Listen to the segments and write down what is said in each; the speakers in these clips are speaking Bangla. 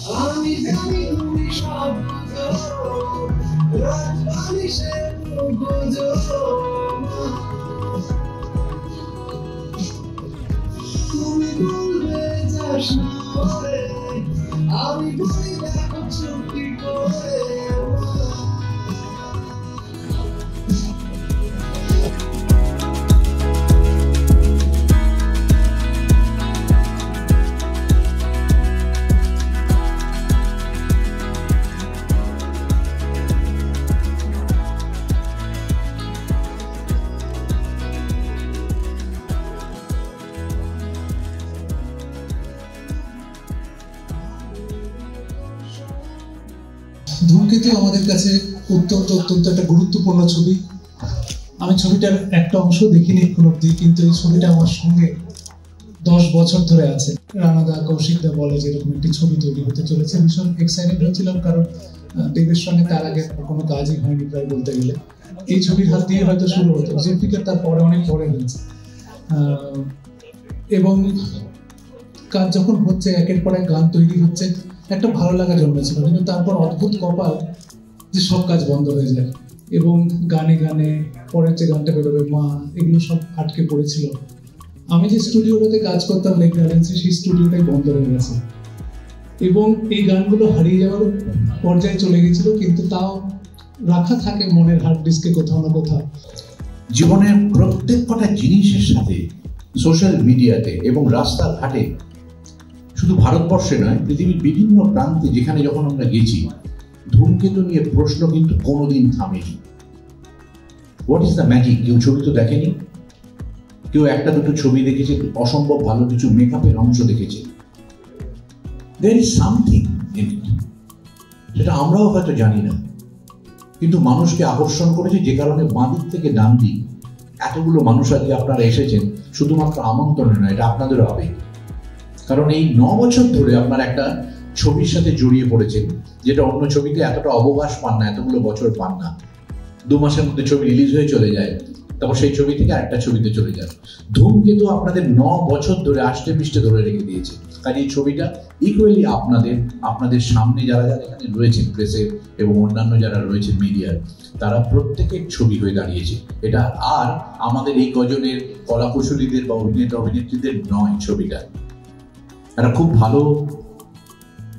আমি জানি তুমি সব রাজবালিশের বুঝো তুমি বলবে যাস না আমি বলি দেখো চুপটি করে ধূমকেতু আমাদের কাছে অত্যন্ত অত্যন্ত একটা গুরুত্বপূর্ণ ছবি। আমি ছবিটার একটা অংশ দেখিনি এখন অব্দি, কিন্তু এই ছবিটা আমার সঙ্গে 10 বছর ধরে আছে। রানাদা কৌশিকদা বলে যে এরকম একটি ছবি তৈরি হতে চলেছে, ভীষণ এক্সাইটেড হয়েছিলাম, কারণ দেবের সঙ্গে তার আগে কোনো কাজই হয়নি প্রায় বলতে গেলে। এই ছবির হাত দিয়ে হয়তো শুরু হতো, জুলফিকার তারপরে অনেক পরে হয়েছে, এবং কাজ যখন হচ্ছে একের পর এক গান তৈরি হচ্ছে, একটা ভালো লাগা জন্মেছিল। কিন্তু তারপর অদ্ভুত কপাল যে সব কাজ বন্ধ হয়ে যায়, এবং গানে গানে পরের যে গানটা বেরোবে মা, এগুলো সব আটকে পড়েছিল। আমি যে স্টুডিওটাতে কাজ করতাম লেক গার্ডেন্সে, সেই স্টুডিওটাই বন্ধ হয়ে গেছে, এবং এই গানগুলো হারিয়ে যাওয়ার পর্যায়ে চলে গেছিল, কিন্তু তাও রাখা থাকে মনের হার্ড ডিস্কে কোথাও না কোথাও। জীবনের প্রত্যেক কটা জিনিসের সাথে সোশ্যাল মিডিয়াতে এবং রাস্তাঘাটে, শুধু ভারতবর্ষে নয় পৃথিবীর বিভিন্ন প্রান্তে যেখানে যখন আমরা গেছি, ধূমকেতু নিয়ে প্রশ্ন কিন্তু কোনোদিন থামেনি। What is the magic? কেউ ছবি তো দেখেনি, কেউ একটা দুটো ছবি দেখেছে, অসম্ভব ভালো কিছু মেকআপের অংশ দেখেছে। There is something in it, সেটা আমরাও হয়তো জানি না, কিন্তু মানুষকে আকর্ষণ করেছে, যে কারণে বাঁ দিক থেকে ডান দিক এতগুলো মানুষ আজকে আপনারা এসেছেন। শুধুমাত্র আমন্ত্রণে নয়, এটা আপনাদেরও আবেগ, কারণ এই 9 বছর ধরে আপনারা একটা ছবির সাথে জড়িয়ে পড়েছেন, যেটা অন্য ছবিতে এতটা অবকাশ পান না, এতগুলো বছর পান না। 2 মাসের মধ্যে ছবি রিলিজ হয়ে চলে যায়, তারপর সেই ছবি থেকে আরেকটা ছবিতে চলে যান। ধূমকেতু আপনাদের 9 বছর ধরে আষ্টে পৃষ্ঠে ধরে রেখে দিয়েছে। কাজে এই ছবিটা ইকুয়ালি আপনাদের সামনে যারা যারা এখানে রয়েছেন, প্রেসের এবং অন্যান্য যারা রয়েছেন মিডিয়ার, তারা প্রত্যেকের ছবি হয়ে দাঁড়িয়েছে। এটা আর আমাদের এই কজনের কলাকুশলীদের বা অভিনেতা অভিনেত্রীদের নয়, ছবিটা একটা খুব ভালো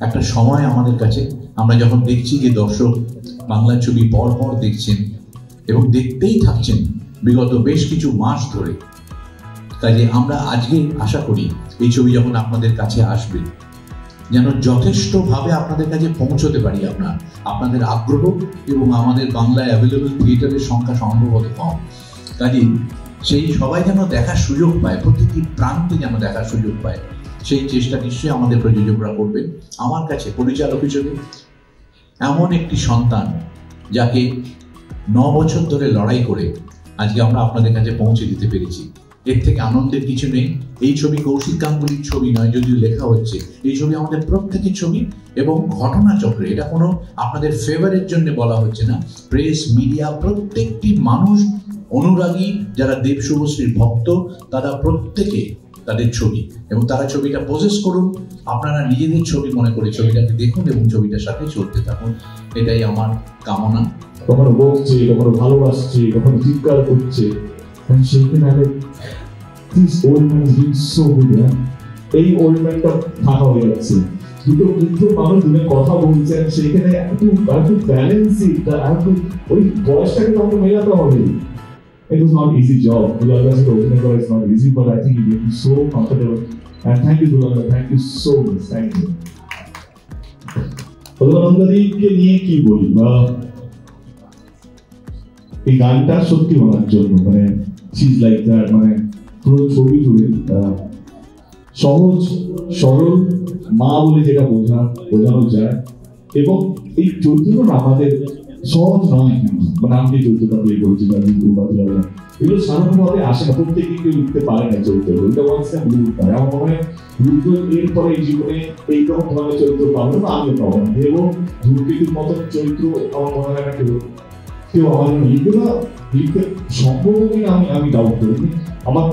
একটা সময় আমাদের কাছে। আমরা যখন দেখছি যে দর্শক বাংলা ছবি পর পর দেখছেন এবং দেখতেই থাকছেন বিগত বেশ কিছু মাস ধরে, কাজে আমরা আজকে আশা করি এই ছবি যখন আপনাদের কাছে আসবে, যেন যথেষ্টভাবে আপনাদের কাছে পৌঁছতে পারি আমরা। আপনাদের আগ্রহ এবং আমাদের বাংলায় অ্যাভেলেবল থিয়েটারের সংখ্যা সম্ভবত কম, কাজে সেই সবাই যেন দেখার সুযোগ পায়, প্রতিটি প্রান্তে যেন দেখার সুযোগ পায়, সেই চেষ্টা নিশ্চয়ই আমাদের প্রযোজকরা করবেন। আমার কাছে পরিচালক হিসেবে এমন একটি সন্তান, যাকে 9 বছর ধরে লড়াই করে আজকে আমরা আপনাদের কাছে পৌঁছে দিতে পেরেছি, এর থেকে আনন্দের কিছু নেই। এই ছবি কৌশিক গাঙ্গুলির ছবি নয়, যদিও লেখা হচ্ছে, এই ছবি আমাদের প্রত্যেকের ছবি এবং ঘটনাচক্রে। এটা কোনো আপনাদের ফেভারের জন্য বলা হচ্ছে না, প্রেস মিডিয়া প্রত্যেকটি মানুষ অনুরাগী যারা দেব শুভশ্রীর ভক্ত, তারা প্রত্যেকে তাদের ছবি, এবং তারা ছবিটা প্রসেস করুন, আপনারা নিজেদের ছবি মনে করে ছবিটাকে দেখুন এবং ছবিটার সাথে চলতে থাকুন, এটাই আমার কামনা। কখনো বলছে, কখনো ভালোবাসছে, কখনো চিৎকার করছে, এই ওল্ড ম্যানটা থাকা হয়ে যাচ্ছে। দুটো বৃদ্ধ মানুষ দুটো কথা বলছেন, সেখানে একটু ব্যালেন্সিং, ওই বয়সটাকে তো আমাকে মেলাতে হবে। It was not easy job. Dulanda to open door is not easy, but I think it made me so comfortable. And thank you, Dulanda. Thank you so much. Thank you. Dulanda ke niye ki boli? এই গানটা সত্যি ওনার জন্য, মানে she's like that, মানে পুরো ছবি জুড়ে সহজ সরল মা বলে যেটা বোঝানো যায়, এবং এই চরিত্রটা আমাদের সহজ নয়, কিন্তু মানে আমি যে চরিত্রটা প্লে করেছি এগুলো সাধারণভাবে আসে না, প্রত্যেকে কেউ লিখতে পারে না চরিত্র, এটা ওয়ান্স টাইম লিখতে পারে। আমার মনে হয় রুদ্র এরপরে এই জীবনে এইরকম ধরনের চরিত্র পাবো না, আমিও পাবো না, এবং ধূমকেতুর মতন চরিত্র আমার মনে হয় না কেউ আমার লিখতে সম্ভব কিনা আমি ডাউট করি। আমার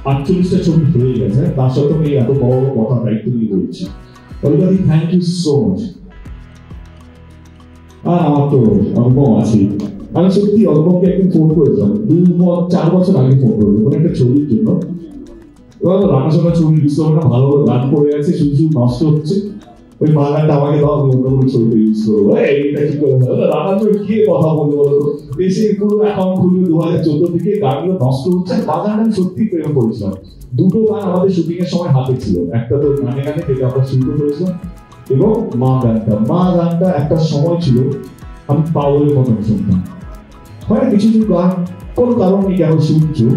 48টা ছবি হয়ে গেছে, তার সাথে আমি এত বড় কথা দায়িত্ব নিয়ে বলছি। Olivia, thank you so much. আর আমার তো অনুভব আছে। আমি সত্যি অনুভবকে একদিন ফোন করেছিলাম 4 বছর আগে ফোন করেছিলাম কোনো একটা ছবির জন্য। রানাসোনা ছবি দৃশ্যটা ভালো গান করে আছে, শুধু শুধু নষ্ট হচ্ছে। ওই মা গানটা আমাকে দাও, আমি অন্য কোনো ছবিতে ইউজ করবো। এইটা কি করে রানাসোনা কি কথা বলবো বলতো, এসে পুরো অ্যাকাউন্ট খুলবে 2014 থেকে, গানগুলো নষ্ট হচ্ছে। মা গানটা আমি সত্যি প্রেম করেছিলাম। দুটো গান আমাদের শুটিং এর সময় হাতে ছিল, একটা তো গানে গানে যেটা আমরা শুরু করেছিলাম, এবং মা গানটা একটা সময় ছিল আমি পাগলের মতন শুনতাম। মানে কিছু কিছু গান কোনো কারণ নেই কেন শুনছো,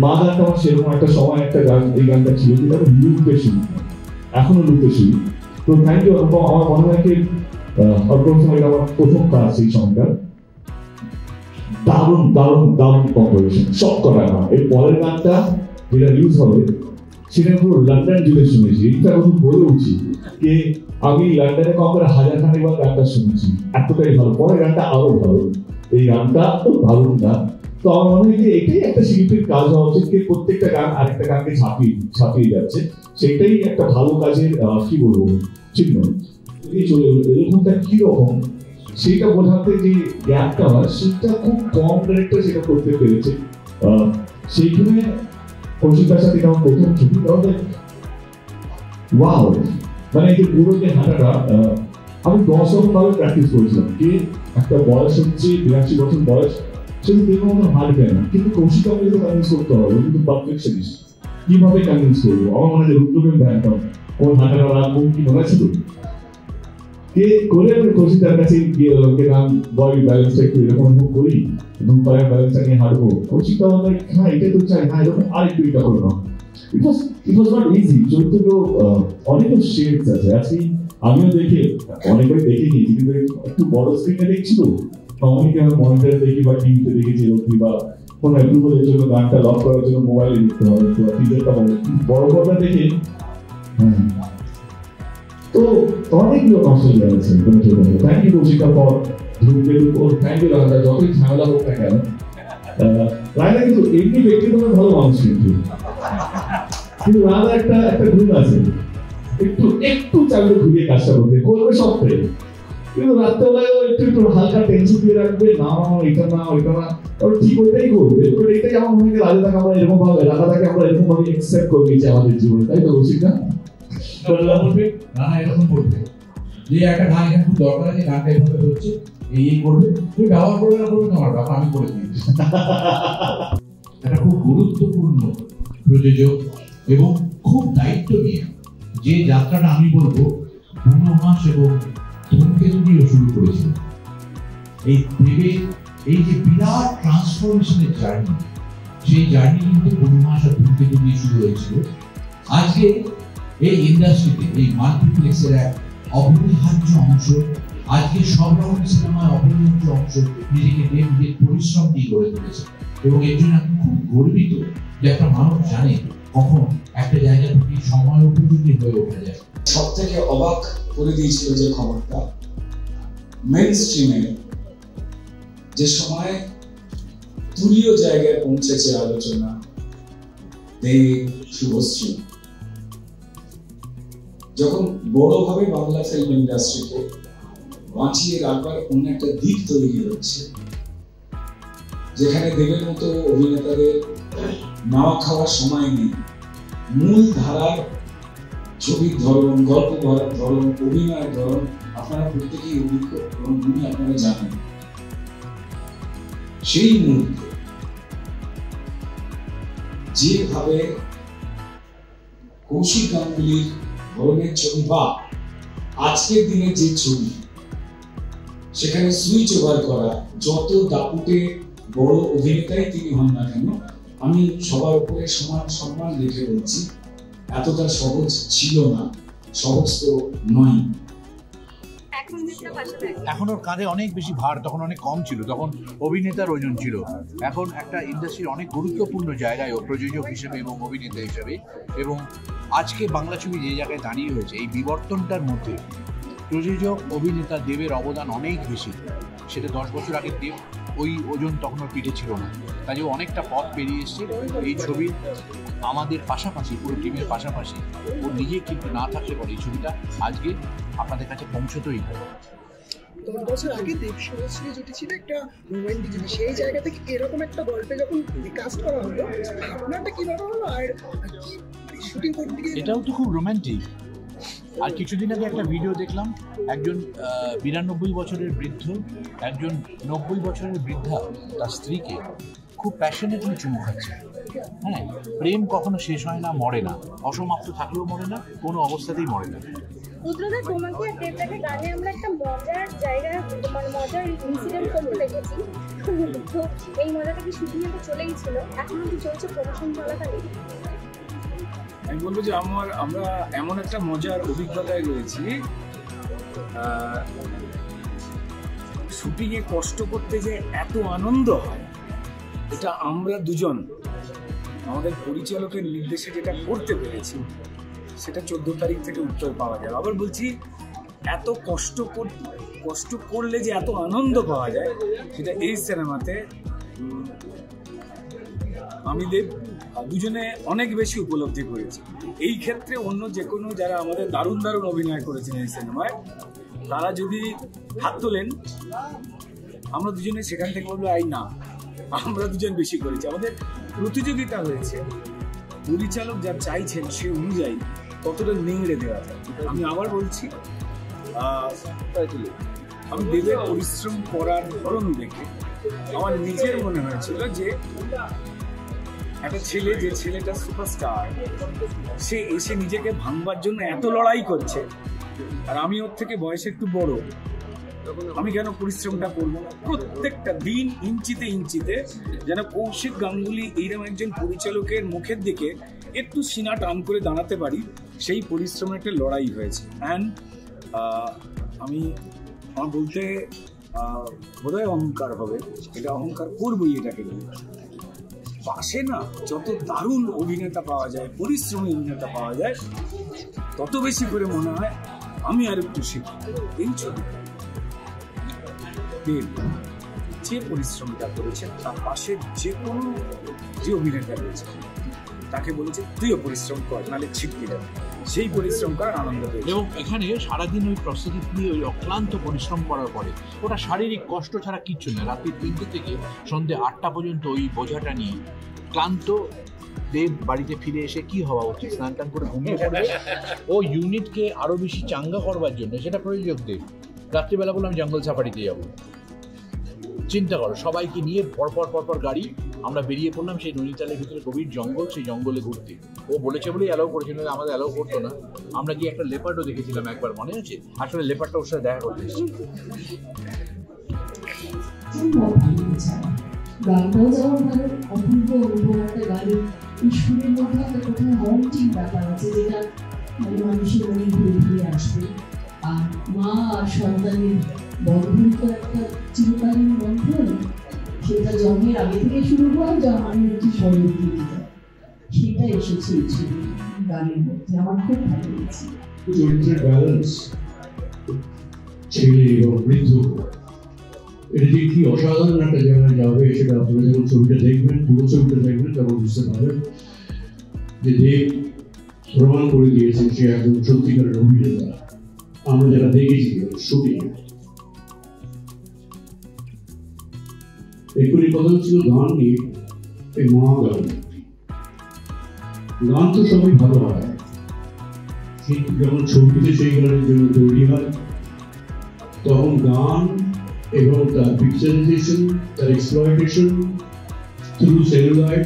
মা গানটা আমার সেরকম একটা সময় একটা গান, এই গানটা ছিল যেটা আমি লুপে শুনি, এখনো লুপে শুনি। তো থ্যাংক ইউ অনুপম। আমার মনে হয় কি অল্প সময় আমার প্রথম কাজ সেই সময়টা, দারুণ দারুণ দারুণ কম্পোজিশন, সব করা গান। এর পরের গানটা যেটা রিলিজ হবে সেটা পুরো লন্ডন জুড়ে শুনেছি। এইটা আমি বলে উচিত যে আমি লন্ডনে কম করে 1000 বার গানটা শুনেছি, এতটাই ভালো। পরের গানটা আরো ভালো, এই গানটা তো দারুণ গান। তো আমার মনে হয় যে এটাই একটা শিল্পীর কাজ হওয়া উচিত, যে প্রত্যেকটা গান আরেকটা গানকে ছাপিয়ে যাচ্ছে, সেটাই একটা ভালো কাজের কি বলবো চিহ্ন। চলে গেল এরকমটা কিরকম সেইটা বোঝাতে যে গ্যাপটা হয়, সেটা খুব কম ডিরেক্টর সেটা করতে পেরেছে। সেইখানে কৌশিকার সাথে আমার প্রথম ছবি, তাহলে ওয়াও, মানে এই যে পুরো যে হাঁটাটা আমি 10 রকম ভাবে প্র্যাকটিস করেছিলাম। যে একটা বয়স হচ্ছে 82 বছর বয়স, সেটা দেখবো আমার হারবে না, কিন্তু কৌশিক আমাকে তো কনভিন্স করতে হবে, কিন্তু পারফেকশনিস্ট কিভাবে কনভিন্স করবো। আমার মনে হয় রুদ্রকে জানতাম কোন হাঁটাটা রাখবো, কি মনে আছে তো কে করে আমি কৌশিকার কাছে গিয়ে নাম বডি ব্যালেন্সটা একটু এরকম করি, দুম পায়ের ব্যালেন্সটা নিয়ে হাঁটবো। কৌশিকটা আমাদের হ্যাঁ এটা তো চাই, হ্যাঁ এরকম আরেকটু এটা করে নাও। ইট ওয়াজ নট ইজি। চরিত্রগুলো অনেক শেডস আছে। আজকে আমিও দেখে অনেকবার দেখে নিয়েছি, কিন্তু একটু বড় স্ক্রিনে দেখছিল, অনেকে আমি মনিটরে দেখি বা টিভিতে দেখেছি, বা কোনো অ্যাপ্রুভালের জন্য গানটা লক করার জন্য মোবাইলে দেখতে হবে, টিভিটা বড় পর্দা দেখে। তো অনেকগুলো নষ্ট হয়ে গেছে। থ্যাংক ইউ কৌশিকা ফর ধূমকেতু, থ্যাংক ইউ রাজা। যতই ঝামেলা হোক না কেন, রাজা কিন্তু এমনি ব্যক্তিগতভাবে ভালো মানুষ, কিন্তু রাজা একটা গুণ আছে, একটু চাইলে ঘুরিয়ে কাজটা করবে সবটাই, কিন্তু রাত্রেবেলায় একটু হালকা টেনশন দিয়ে রাখবে, না এটা না ওইটা না, ঠিক ওইটাই করবে। এটাই আমার মনে হয় রাজাটাকে আমরা এরকম ভাবে, রাজাটাকে আমরা এরকম ভাবে অ্যাকসেপ্ট করে নিয়েছি আমাদের জীবনে, তাই তো কৌশিক না? রানা এরকম করবে যে একটা গান এখানে খুব দরকার আছে, গানটা এইভাবে হচ্ছে, এই করবে, তুমি ব্যবহার করবে না করবে তোমার ব্যাপার, আমি করে দিয়েছি। একটা খুব গুরুত্বপূর্ণ প্রযোজক এবং খুব দায়িত্ব নিয়ে যে যাত্রাটা আমি বলবো পূর্ণমাস এবং ধূমকেতু দিয়ে শুরু করেছিল। এই ভেবে এই যে বিরাট ট্রান্সফরমেশনের জার্নি, সেই জার্নি কিন্তু পূর্ণমাস আর ধূমকেতু দিয়ে শুরু হয়েছিল। আজকে এই ইন্ডাস্ট্রিতে এই মাল্টিপ্লেক্সের এক অপরিহার্য অংশ, আজকে সব রকম সিনেমায় অপরিহার্য অংশ নিজেকে নিজের পরিশ্রম দিয়ে গড়ে তুলেছে, এবং এর জন্য আমি খুব গর্বিত যে একটা মানুষ জানে কখন একটা জায়গা থেকে সময় উপযোগী হয়ে ওঠা যায়। সব থেকে অবাক করে দিয়েছিল যে খবরটা, মেইন স্ট্রিমে যে সময় তুলীয় জায়গায় পৌঁছেছে আলোচনা, শুভশ্রী যখন বড়ভাবে বাংলা ফিল্ম ইন্ডাস্ট্রিকে বাঁচিয়ে রাখবার অন্য একটা দিক তৈরি হচ্ছে, যেখানে দেবের মতো অভিনেতাদের নাওয়া খাওয়ার সময় নেই, মূল ধারার ছবির ধরন, গল্প বলার ধরন, অভিনয়ের ধরন আপনারা প্রত্যেকেই অভিজ্ঞ এবং তুমি আপনারা জানেন। সেই মুহূর্তে যেভাবে কৌশিক গাঙ্গুলির ধরনের ছবি বা আজকের দিনে যে ছবি, সেখানে সুইচ ওভার করা, যত দাপুটে বড় অভিনেতাই তিনি হন না কেন, আমি সবার উপরে সমান সম্মান রেখে বলছি, এতটা সহজ ছিল না, সহজ তো নয়। এখন ওর কাঁধে অনেক বেশি ভার, তখন অনেক কম ছিল, তখন অভিনেতার ওজন ছিল। এখন একটা ইন্ডাস্ট্রির অনেক গুরুত্বপূর্ণ জায়গায় ও প্রযোজক হিসেবে এবং অভিনেতা হিসেবে। এবং আজকে বাংলা ছবি যে জায়গায় দাঁড়িয়ে হয়েছে, এই বিবর্তনটার মধ্যে প্রযোজক অভিনেতা দেবের অবদান অনেক বেশি। সেটা 10 বছর আগের দেব, ওই ওজন তখন ওর পিঠে ছিল না, কাজে অনেকটা পথ পেরিয়ে এসছে এই ছবি আমাদের পাশাপাশি, পুরো টিমের পাশাপাশি। ও নিজে কিন্তু না থাকলে পরে এই ছবিটা আজকে আপনাদের কাছে পৌঁছতোই না। 10 বছর আগে দেবশুভশ্রী জুটি ছিল একটা রোমান্টিক জুটি, সেই জায়গা থেকে এরকম একটা গল্পে যখন কাস্ট করা হলো, আপনারটা কিভাবে হলো আর কি শুটিং করতে গিয়ে? এটাও তো খুব রোমান্টিক। আর কিছুদিন আগে একটা ভিডিও দেখলাম, একজন 92 বছরের বৃদ্ধ, একজন 90 বছরের বৃদ্ধা তার স্ত্রীকে খুব প্যাশনেটলি চুমু খাচ্ছে। হ্যাঁ, প্রেম কখনো শেষ হয় না, মরে না, অসমাপ্ত থাকলেও মরে না, কোনো অবস্থাতেই মরে না। রুদ্রদা, তোমাকে আর দেবদাকে গানে আমরা একটা মজার জায়গায়, মানে মজার ইনসিডেন্ট করতে দেখেছি। তো এই মজাটা কি শুটিংয়ে তো চলেই ছিল, এখনো কি চলছে প্রমোশন চলাকালীন? আমি বলবো যে আমরা এমন একটা মজার অভিজ্ঞতায় রয়েছি, শুটিংয়ে কষ্ট করতে যে এত আনন্দ হয়, এটা আমরা দুজন আমাদের পরিচালকের নির্দেশে যেটা করতে পেরেছি, সেটা 14 তারিখ থেকে উত্তর পাওয়া যাবে। আবার বলছি, এত কষ্ট করলে যে এত আনন্দ পাওয়া যায়, সেটা এই সিনেমাতে আমি দুজনে অনেক বেশি উপলব্ধি করেছি। এই ক্ষেত্রে অন্য যে কোনো যারা আমাদের দারুণ দারুণ অভিনয় করেছেন এই সিনেমায়, তারা যদি হাত তোলেন, আমরা দুজনে সেখান থেকে বলবো আই না, আমরা দুজন বেশি করেছি। আমাদের প্রতিযোগিতা হয়েছে, পরিচালক যা চাইছেন সে অনুযায়ী কতটা নিংড়ে দেওয়া যায়। আমি আবার বলছি, আমি দেবের পরিশ্রম করার ধরন দেখে আমার নিজের মনে হয়েছিল যে একটা ছেলে, যে ছেলেটা সুপারস্টার, সে এসে নিজেকে ভাঙবার জন্য এত লড়াই করছে, আর আমি ওর থেকে বয়সে একটু বড়, আমি কেন পরিশ্রমটা করবো না? প্রত্যেকটা দিন ইঞ্চিতে ইঞ্চিতে যেন কৌশিক গাঙ্গুলি এইরকম একজন পরিচালকের মুখের দিকে একটু সিনা টান করে দাঁড়াতে পারি, সেই পরিশ্রমের একটা লড়াই হয়েছে। অ্যান্ড আমার বলতে বোধহয় অহংকার হবে, এটা অহংকার করবোই এটাকে নিয়ে। পাশে না যত দারুণ অভিনেতা পাওয়া যায়, পরিশ্রমী অভিনেতা পাওয়া যায়, তত বেশি করে মনে হয় আমি আর একটু শিখি। এই ছবি যে পরিশ্রমটা করেছে, তার পাশে যে কোনো যে অভিনেতা রয়েছে তাকে বলেছে তুইও পরিশ্রম কর, নাহলে ছিটকে যাবে। সেই পরিশ্রম করার আনন্দ পেয়েছে। এবং এখানে সারাদিন ওই প্রস্তুতি নিয়ে ওই অক্লান্ত পরিশ্রম করার পরে ওটা শারীরিক কষ্ট ছাড়া কিচ্ছু না। রাত্রি 3টে থেকে সন্ধ্যে 8টা পর্যন্ত ওই বোঝাটা নিয়ে ক্লান্ত দেব বাড়িতে ফিরে এসে কি হওয়া উচিত, স্নান টান করে ঘুমিয়ে পড়বে। ও ইউনিটকে আরো বেশি চাঙ্গা করবার জন্য, সেটা প্রয়োজক দেব রাত্রিবেলা বললাম জঙ্গল সাফারিতে যাবো। চিন্তা করো, সবাইকে নিয়ে পরপর গাড়ি আমরা বেরিয়ে পড়লাম সেই নৈনিতালের ভিতরে গভীর জঙ্গল, সেই জঙ্গলে ঘুরতে। ও বলেছে বলেই অ্যালাউ করেছিল, আমাদের অ্যালাউ করতো না। আমরা গিয়ে একটা লেপার্ডও দেখেছিলাম একবার, মনে আছে? আসলে লেপার্ডটা ওর সাথে দেখা করতে গানটাও যেমন ভালো, অপূর্ব অনুভব একটা গানের সুরের মধ্যে একটা কোথাও হন্টিং ব্যাপার আছে, যেটা মানুষের মনে ঘুরে ফিরে আসবে। আর মা আর সন্তানের বন্ধন তো একটা চিরকালীন বন্ধন, সেটা জন্মের আগে থেকে শুরু হয়, জন্মের হচ্ছে পরবর্তী যায়, সেটা এসেছে এই ছবি গানের মধ্যে। আমার খুব ভালো লেগেছে চরিত্রের ব্যালেন্স, ছেলে এবং বৃদ্ধ, এটা যে কি অসাধারণ একটা জায়গায় যাবে, সেটা আপনারা যখন ছবিটা দেখবেন, পুরো ছবিটা দেখবেন, তখন বুঝতে পারবেন যে দেব প্রমাণ করে দিয়েছেন সে একজন সত্যিকারের অভিনেতা। আমরা যারা দেখেছি শুটিং, এক্ষুনি কথা হচ্ছিল গান নিয়ে। এই মা গান তো সবই ভালো হয়, কিন্তু যখন ছবিতে সেই গানের জন্য তৈরি হয়, তখন গান এবং তার পিকচারাইজেশন, তার এক্সপ্লয়টেশন থ্রু সেলুলয়েড,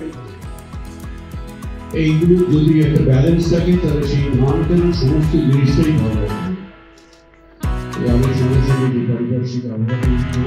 এইগুলো যদি একটা ব্যালেন্স থাকে, তাহলে সেই গানটার সমস্ত জিনিসটাই ভালো হবে। আমাদের সঙ্গে সঙ্গে যে পারিপার্শ্বিক আবহাওয়া